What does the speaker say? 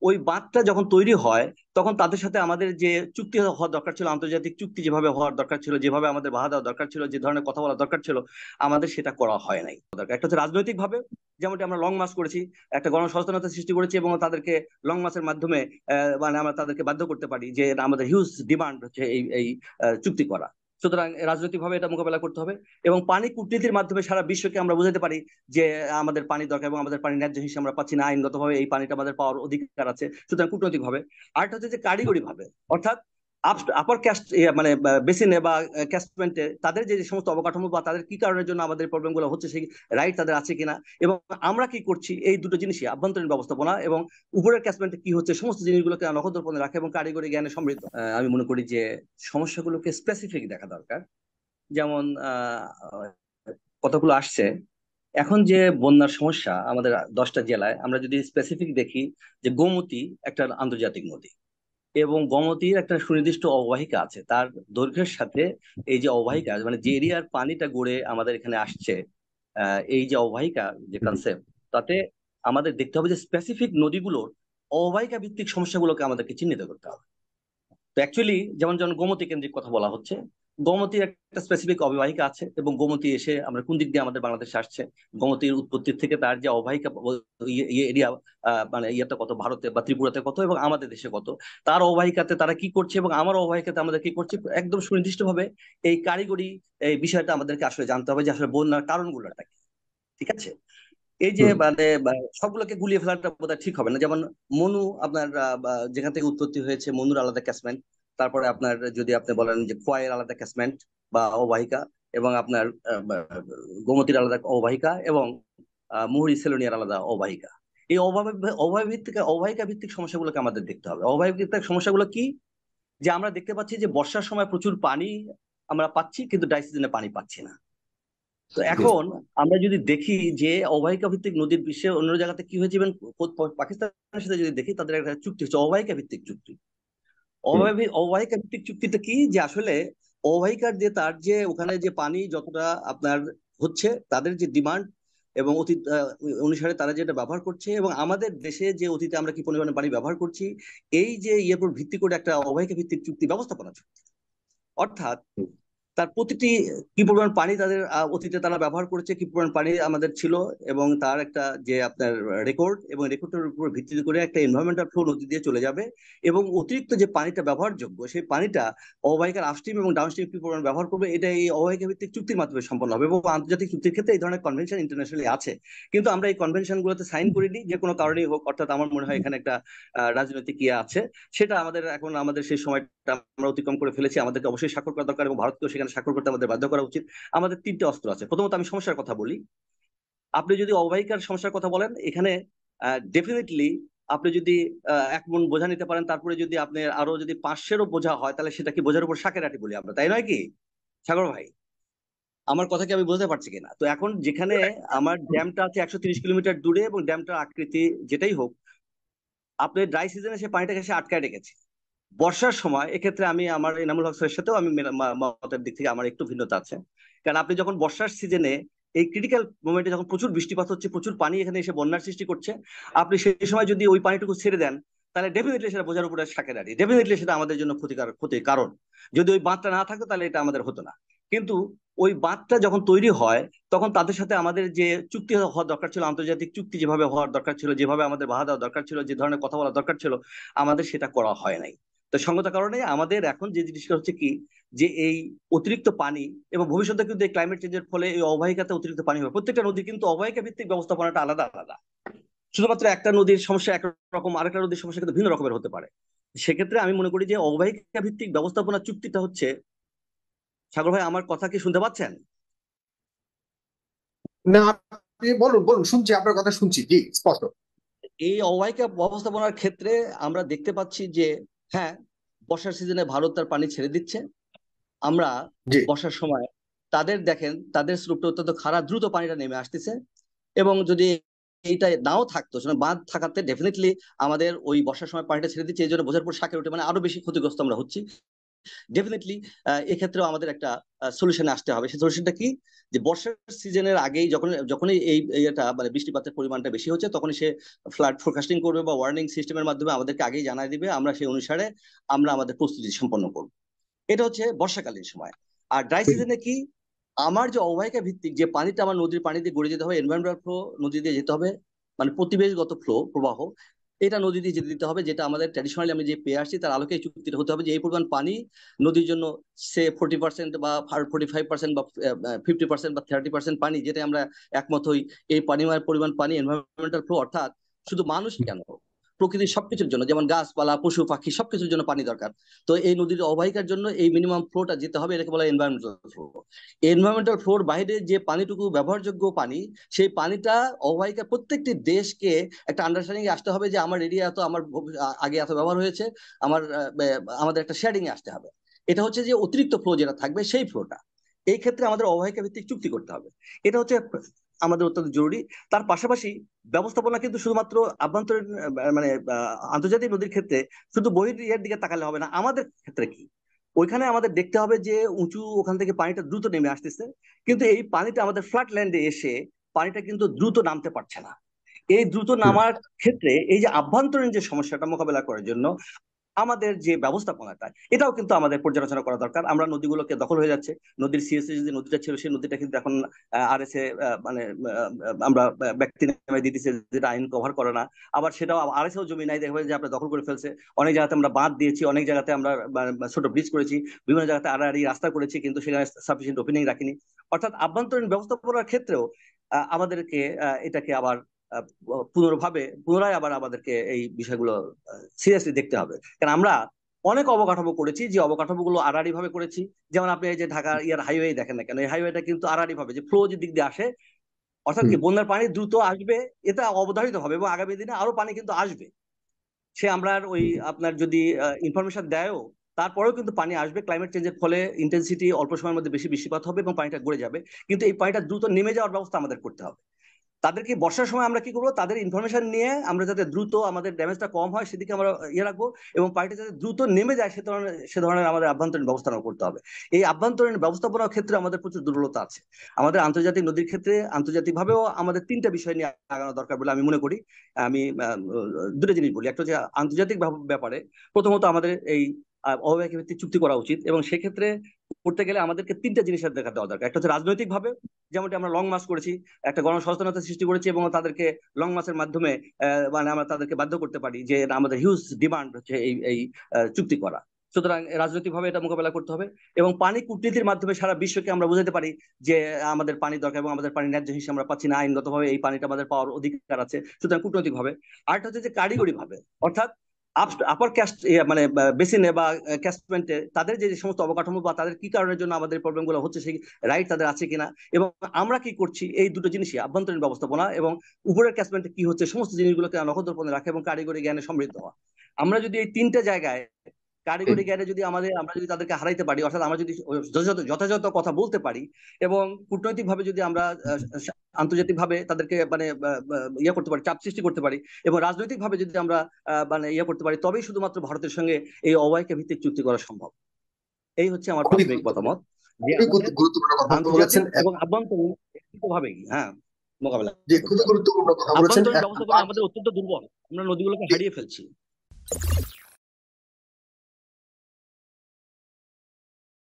ওই বাঁধটা যখন তৈরি হয় তখন তাদের সাথে আমাদের যে চুক্তি হওয়ার দরকার ছিল, আন্তর্জাতিক চুক্তি যেভাবে হওয়ার দরকার ছিল, যেভাবে আমাদের বাধা দেওয়া দরকার ছিল, যে ধরনের কথা বলা দরকার ছিল, আমাদের সেটা করা হয় নাই। দরকার একটা হচ্ছে রাজনৈতিক ভাবে, যেমনটি আমরা লং মার্চ করেছি, একটা গণসচেতনতা সৃষ্টি করেছি এবং তাদেরকে লং মার্চের মাধ্যমে মানে আমরা তাদেরকে বাধ্য করতে পারি যে আমাদের হিউজ ডিমান্ড হচ্ছে এই এই চুক্তি করা। সুতরাং রাজনৈতিক ভাবে এটা মোকাবেলা করতে হবে এবং পানি কূটনীতির মাধ্যমে সারা বিশ্বকে আমরা বোঝাতে পারি যে আমাদের পানি দরকার এবং আমাদের পানি ন্যায্য হিসেবে আমরা পাচ্ছি না, আইনগতভাবে এই পানিটা আমাদের পাওয়ার অধিকার আছে। সুতরাং কূটনৈতিক ভাবে। আরেকটা হচ্ছে যে কারিগরি ভাবে, অর্থাৎ আপার ক্যাস্ট মানে বেসিনে বা ক্যাস্টমেন্টে তাদের যে সমস্ত অবকাঠামো বা তাদের কি কারণের জন্য আমাদের প্রবলেম গুলো হচ্ছে সেই রাইট তাদের আছে কিনা, এবং আমরা কি করছি, এই দুটো জিনিসই আভ্যন্তরীণ ব্যবস্থাপনা এবং উপরের ক্যাস্টমেন্টে কি হচ্ছে সমস্ত জিনিসগুলোকে নখদর্পণে রাখে এবং কারিগরি জ্ঞানে সমৃদ্ধ। আমি মনে করি যে সমস্যাগুলোকে স্পেসিফিক দেখা দরকার। যেমন কতগুলো আসছে এখন যে বন্যার সমস্যা আমাদের 10টা জেলায়, আমরা যদি স্পেসিফিক দেখি যে গোমতী একটা আন্তর্জাতিক নদী এবং গোমতীর একটা সুনির্দিষ্ট অববাহিকা আছে, তার দৈর্ঘ্যের সাথে এই যে অববাহিকা মানে যে এরিয়ার পানিটা গড়ে আমাদের এখানে আসছে, এই যে অববাহিকা যে কনসেপ্ট, তাতে আমাদের দেখতে হবে যে স্পেসিফিক নদীগুলোর অববাহিকা ভিত্তিক সমস্যাগুলোকে আমাদেরকে চিহ্নিত করতে হবে। তো অ্যাকচুয়ালি যেমন যেমন গোমতী কেন্দ্রিক কথা বলা হচ্ছে, গোমতীর একটা স্পেসিফিক অববাহিকা আছে এবং গোমতী এসে আমরা কোন দিক দিয়ে আমাদের বাংলাদেশে আসছে, গোমতীর উৎপত্তি থেকে তার যে অববাহিকা এরিয়া, মানে ইয়েটা কত, ভারতে বা ত্রিপুরাতে কত এবং আমাদের দেশে কত, তার অববাহিকাতে তারা কি করছে এবং আমার অববাহিকাতে আমাদের কি করছে, একদম সুনির্দিষ্ট ভাবে এই কারিগরি এই বিষয়টা আমাদেরকে আসলে জানতে হবে যে আসলে বন্যার কারণগুলোটা কি। ঠিক আছে? এই যে হুম। মানে সবগুলোকে গুলিয়ে ফেলাটা বোধহয় ঠিক হবে না। যেমন মনু আপনার যেখান থেকে উৎপত্তি হয়েছে, মনুর আলাদা ক্যাচমেন্ট, তারপরে আপনার যদি আপনি বলেন যে খোয়াইয়ের আলাদা ক্যাচমেন্ট বা অববাহিকা, এবং আপনার গোমতীর আলাদা অববাহিকা, এবং মুহুরী সেলোনিয়ার আলাদা অববাহিকা। এই অববাহিকা ভিত্তিক সমস্যাগুলোকে আমাদের দেখতে হবে। অববাহিকা ভিত্তিক সমস্যাগুলো কি? যে আমরা দেখতে পাচ্ছি যে বর্ষার সময় প্রচুর পানি আমরা পাচ্ছি কিন্তু ড্রাই সিজনে পানি পাচ্ছি না। তো হুম। এখন আমরা যদি দেখি যে অববাহিকা ভিত্তিক নদীর বিশ্বের অন্য জায়গাতে কি হয়েছে, ইভেন পাকিস্তানের সাথে যদি দেখি, তাদের একটা চুক্তি হচ্ছে অববাহিকা ভিত্তিক চুক্তি। হুম। অববাহিকা ভিত্তিক চুক্তিটা কি, যে আসলে অববাহিকার যে তার যে ওখানে যে পানি যতটা আপনার হচ্ছে, তাদের যে ডিমান্ড এবং অতীত অনুসারে তারা যেটা ব্যবহার করছে, এবং আমাদের দেশে যে অতীতে আমরা কি পরিমাণে পানি ব্যবহার করছি, এই যে ইয়ের উপর ভিত্তি করে একটা অববাহিকা ভিত্তিক চুক্তি ব্যবস্থাপনা চুক্তি। অর্থাৎ হুম। তার প্রতিটি কি পরিমাণ পানি তাদের অতীতে তারা ব্যবহার করেছে, কি পরিমাণ পানি আমাদের ছিল, এবং তার একটা যে আপনার রেকর্ড, এবং রেকর্ডের উপর ভিত্তি করে একটা এনভায়রনমেন্টাল ফ্লো নদী দিয়ে চলে যাবে, এবং অতিরিক্ত যে পানিটা ব্যবহারযোগ্য সেই পানিটা অববাহিকার আপস্ট্রিম এবং ডাউনস্ট্রিম কি পরিমাণ ব্যবহার করবে, এটা এই অববাহিকা ভিত্তিক চুক্তির মাধ্যমে সম্পন্ন হবে। এবং আন্তর্জাতিক চুক্তির ক্ষেত্রে এই ধরনের কনভেনশন ইন্টারন্যাশনালি আছে, কিন্তু আমরা এই কনভেনশন গুলোতে সাইন করিনি যে কোনো কারণেই হোক। অর্থাৎ আমার মনে হয় এখানে একটা রাজনৈতিক ইয়ে আছে, সেটা আমাদের এখন আমাদের সেই সময়টা আমরা অতিক্রম করে ফেলেছি। আমাদেরকে অবশ্যই স্বাক্ষর করা দরকার এবং ভারতকেও সেখানে স্বাক্ষর করতে আমাদের বাধ্য করা উচিত। আমাদের 3টে অস্ত্র আছে। প্রথমত আমি সমস্যার কথা বলি। আপনি যদি অববাহিকার সমস্যার কথা বলেন, এখানে ডেফিনেটলি আপনি যদি 1 মণ বোঝা নিতে পারেন, তারপরে যদি আপনি আরো যদি 500ও বোঝা হয়, তাহলে সেটা কি বোঝার উপর শাকের আটি বলি আমরা, তাই নয় কি সাগর ভাই? আমার কথা কি আমি বুঝতে পারছি কিনা? তো এখন যেখানে আমার ড্যামটা আছে 130 কিলোমিটার দূরে এবং ড্যামটার আকৃতি যেটাই হোক, আপনি ড্রাই সিজনে সে পানিটাকে সে আটকায় রেখেছে। বর্ষার সময় এক্ষেত্রে আমি আমার এনামুল হক স্যারের সাথেও আমি মতের দিক থেকে আমার একটু ভিন্নতা আছে। কারণ আপনি যখন বর্ষার সিজনে এই ক্রিটিক্যাল মোমেন্টে যখন প্রচুর বৃষ্টিপাত হচ্ছে, প্রচুর পানি এখানে এসে বন্যার সৃষ্টি করছে, আপনি সেই সময় যদি ওই পানিটুকু ছেড়ে দেন, তাহলে ডেফিনেটলি সেটা বোঝার উপরে শাকে দাঁড়িয়ে, ডেফিনেটলি সেটা আমাদের জন্য ক্ষতির কারণ। যদি ওই বাঁধটা না থাকতো তাহলে এটা আমাদের হতো না। কিন্তু ওই বাঁধটা যখন তৈরি হয় তখন তাদের সাথে আমাদের যে চুক্তি হওয়ার দরকার ছিল, আন্তর্জাতিক চুক্তি যেভাবে হওয়ার দরকার ছিল, যেভাবে আমাদের বাধা দেওয়া দরকার ছিল, যে ধরনের কথা বলা দরকার ছিল, আমাদের সেটা করা হয় নাই। তো সঙ্গত কারণে আমাদের এখন যে জিনিসটা হচ্ছে কি, যে এই অতিরিক্ত পানি, এবং ভবিষ্যতে কিন্তু এই ক্লাইমেট চেঞ্জের ফলে এই অববাহিকাতে অতিরিক্ত পানি হবে। প্রত্যেকটা নদী কিন্তু অববাহিকা ভিত্তিক ব্যবস্থাপনাটা আলাদা আলাদা। শুধুমাত্র একটা নদীর সমস্যা একরকম, আরেকটা নদীর সমস্যা কিন্তু ভিন্ন রকমের হতে পারে। সেক্ষেত্রে আমি মনে করি যে অববাহিকা ভিত্তিক ব্যবস্থাপনা চুক্তিটা হচ্ছে, সাগর ভাই আমার কথা কি শুনতে পাচ্ছেন? না, আপনি বলুন বলুন, শুনছি, আপনার কথা শুনছি, জি, স্পষ্ট। এই অববাহিকা ব্যবস্থাপনার ক্ষেত্রে আমরা দেখতে পাচ্ছি যে হ্যাঁ, বর্ষার সিজনে ভারত তার পানি ছেড়ে দিচ্ছে। আমরা জি। বর্ষার সময় তাদের দেখেন তাদের স্রোতটা অত্যন্ত খারাপ, দ্রুত পানিটা নেমে আসতেছে। এবং যদি এইটা নাও থাকতো, সেটা বাঁধ থাকাতে ডেফিনেটলি আমাদের ওই বর্ষার সময় পানিটা ছেড়ে দিচ্ছে, এই জন্য বোঝার পর শাকের উঠে মানে আরো বেশি ক্ষতিগ্রস্ত আমরা হচ্ছি। ডেফিনেটলি এক্ষেত্রেও আমাদের একটা সলিউশনে আসতে হবে। সেই সলিউশনটা কি, যে বর্ষার সিজনের আগেই যখনই এটা মানে বৃষ্টিপাতের পরিমাণটা বেশি হচ্ছে, তখনই সে ফ্লাড ফোরকাস্টিং করবে বা ওয়ার্নিং সিস্টেমের মাধ্যমে আমাদেরকে আগেই জানাই দিবে, আমরা সেই অনুসারে আমরা আমাদের প্রস্তুতি সম্পন্ন করব। এটা হচ্ছে বর্ষাকালীন সময়। আর ড্রাই সিজনে কি, আমার যে অববাহিকা ভিত্তিক যে পানিটা আমার নদীর পানি দিয়ে গড়ে যেতে হবে, এনভায়রনমেন্টাল ফ্লো নদী দিয়ে যেতে হবে, মানে পরিবেশগত ফ্লো প্রবাহ, এটা নদী দিয়ে যেতে দিতে হবে, যেটা আমাদের ট্র্যাডিশনালি আমি যে পেয়ে আসছি তার আলোকে এই চুক্তিটা হতে হবে যে এই পরিমাণ পানি নদীর জন্য, সে 40% বা 45% বা 50% বা 30% পানি, যেটা আমরা একমত হই, এই পরিমাণ পানি এনভায়রনমেন্টাল ফ্লো, অর্থাৎ শুধু মানুষ কেন, প্রকৃতির সবকিছুর জন্য, যেমন গাছপালা পশু পাখি সবকিছুর জন্য পানি দরকার। তো এই নদীর অববাহিকার জন্য এই মিনিমাম ফ্লোটা যেতে হবে, এটাকে বলা হয় এনভায়রনমেন্টাল ফ্লো। এনভায়রনমেন্টাল ফ্লোর বাইরে যে পানিটুকু ব্যবহারযোগ্য পানি, সেই পানিটা অববাহিকা প্রত্যেকটি দেশকে একটা আন্ডারস্ট্যান্ডিং এ আসতে হবে যে আমার এরিয়া এত, আমার আগে এত ব্যবহার হয়েছে, আমার আমাদের একটা শেয়ারিং এ আসতে হবে। এটা হচ্ছে যে অতিরিক্ত ফ্লো যেটা থাকবে সেই ফ্লোটা, এই ক্ষেত্রে আমাদের অববাহিকা ভিত্তিক চুক্তি করতে হবে। এটা হচ্ছে আমাদের অত্যন্ত জরুরি। তার পাশাপাশি ব্যবস্থাপনা কিন্তু শুধুমাত্র আভ্যন্তরীণ মানে আন্তর্জাতিক নদীর ক্ষেত্রে শুধু বহির এর দিকে তাকালে হবে না, আমাদের ক্ষেত্রে কি, ওইখানে আমাদের দেখতে হবে যে উঁচু, ওখান থেকে পানিটা দ্রুত নেমে আসতেছে, কিন্তু এই পানিটা আমাদের ফ্ল্যাট ল্যান্ডে এসে পানিটা কিন্তু দ্রুত নামতে পারছে না। এই দ্রুত নামার ক্ষেত্রে এই যে আভ্যন্তরীণ যে সমস্যাটা মোকাবেলা করার জন্য আমাদের যে ব্যবস্থাপনাটা, এটাও কিন্তু আমাদের পর্যালোচনা করা দরকার। আমরা নদীগুলোকে দখল হয়ে যাচ্ছে, নদীর সিএসসি যে নদীটা ছিল সেই নদীটা কিন্তু এখন আরএসএ মানে আমরা ব্যক্তি নামে দিয়ে দিচ্ছে, যেটা আইন কভার করে না। আবার সেটাও আরএসএও জমি নাই, দেখবে যে আমরা দখল করে ফেলছে। অনেক জায়গাতে আমরা বাঁধ দিয়েছি, অনেক জায়গাতে আমরা ছোট ব্রিজ করেছি, বিভিন্ন জায়গাতে আড়াআড়ি রাস্তা করেছি, কিন্তু সেখানে সাফিসিয়েন্ট ওপেনিং রাখিনি। অর্থাৎ আভ্যন্তরীণ ব্যবস্থাপনার ক্ষেত্রেও আমাদেরকে এটাকে আবার আহ, পুনরায় আবার আমাদেরকে এই বিষয়গুলো সিরিয়াসলি দেখতে হবে। কারণ আমরা অনেক অবকাঠামো করেছি, যে অবকাঠামো গুলো আড়াআড়ি ভাবে করেছি। যেমন আপনি এই যে ঢাকা ইয়ার হাইওয়ে দেখেন না কেন, এই হাইওয়েটা কিন্তু আড়াআড়ি ভাবে যে ফ্লো যে দিক দিয়ে আসে, অর্থাৎ কি বন্যার পানি দ্রুত আসবে, এটা অবধারিত হবে, এবং আগামী দিনে আরো পানি কিন্তু আসবে। সে আমরা ওই আপনার যদি ইনফরমেশন দেয়ও, তারপরেও কিন্তু পানি আসবে। ক্লাইমেট চেঞ্জের ফলে ইন্টেন্সিটি অল্প সময়ের মধ্যে বেশি বৃষ্টিপাত হবে এবং পানিটা গড়ে যাবে, কিন্তু এই পানিটা দ্রুত নেমে যাওয়ার ব্যবস্থা আমাদের করতে হবে। তাদেরকে বর্ষার সময় আমরা কি করবো, তাদের ইনফরমেশন নিয়ে আমরা যাতে দ্রুত আমাদের ড্যামেজটা কম হয় সেদিকে আমরা রাখবো, এবং পানিটা যাতে দ্রুত নেমে যায় সে ধরনের আমাদের আভ্যন্তরীণ ব্যবস্থাপনা করতে হবে। এই আভ্যন্তরীণ ব্যবস্থাপনার ক্ষেত্রে আমাদের প্রচুর দুর্বলতা আছে। আমাদের আন্তর্জাতিক নদীর ক্ষেত্রে আন্তর্জাতিক ভাবেও আমাদের তিনটা বিষয় নিয়ে আগানো দরকার বলে আমি মনে করি। আমি দুটো জিনিস বলি। একটা হচ্ছে আন্তর্জাতিক ব্যাপারে প্রথমত আমাদের এই অববাহিকা ভিত্তিক চুক্তি করা উচিত, এবং সেক্ষেত্রে করতে গেলে আমাদেরকে তিনটা জিনিসের দেখা দেওয়া দরকার। একটা হচ্ছে রাজনৈতিক ভাবে, যেমনটি আমরা লং মার্চ করেছি, একটা গণসচেতনতা সৃষ্টি করেছি, এবং তাদেরকে লং মার্চের মাধ্যমে মানে আমরা তাদেরকে বাধ্য করতে পারি যে আমাদের হিউজ ডিমান্ড হচ্ছে এই এই চুক্তি করা। সুতরাং রাজনৈতিক ভাবে এটা মোকাবেলা করতে হবে, এবং পানি কূটনীতির মাধ্যমে সারা বিশ্বকে আমরা বোঝাতে পারি যে আমাদের পানি দরকার এবং আমাদের পানি ন্যায্য হিসেবে আমরা পাচ্ছি না, আইনগতভাবে এই পানিটা আমাদের পাওয়ার অধিকার আছে। সুতরাং কূটনৈতিক ভাবে। আরেকটা হচ্ছে যে কারিগরি ভাবে, অর্থাৎ আপার ক্যাস্ট মানে বেসিনে বা ক্যাস্টমেন্টে তাদের যে সমস্ত অবকাঠামো বা তাদের কি কারণের জন্য আমাদের প্রবলেম গুলো হচ্ছে, সেই রাইট তাদের আছে কিনা, এবং আমরা কি করছি, এই দুটো জিনিসই আভ্যন্তরীণ ব্যবস্থাপনা, এবং উপরের ক্যাস্টমেন্টে কি হচ্ছে সমস্ত জিনিসগুলোকে নখদর্পণে রাখা এবং কারিগরি জ্ঞানে সমৃদ্ধ হওয়া। আমরা যদি এই তিনটা জায়গায় কারিগরি জ্ঞানে যদি আমরা যদি তাদেরকে হারাইতে পারি, অর্থাৎ আমরা যদি যথাযথ কথা বলতে পারি, এবং কূটনৈতিক ভাবে যদি আমরা আন্তর্জাতিক ভাবে তাদেরকে মানে ইয়ে করতে পারি, চাপ সৃষ্টি করতে পারি, এবং রাজনৈতিক ভাবে যদি আমরা মানে ইয়ে করতে পারি, তবেই শুধুমাত্র ভারতের সঙ্গে এই অববাহিকা ভিত্তিক চুক্তি করা সম্ভব। এই হচ্ছে আমার খুবই প্রাথমিক গুরুত্বপূর্ণ, মতামত, যে খুবই আমাদের গুরুত্বপূর্ণ কথা বলেছেন। আন্তর্জাতিক এবং আভ্যন্তরীণ ভাবেই মোকাবেলা যে করতে খুবই হবে। গুরুত্বপূর্ণ কথা বলেছেন। আভ্যন্তরীণ ব্যবস্থাপনা আমাদের অত্যন্ত দুর্বল, আমরা নদীগুলোকে হারিয়ে ফেলছি।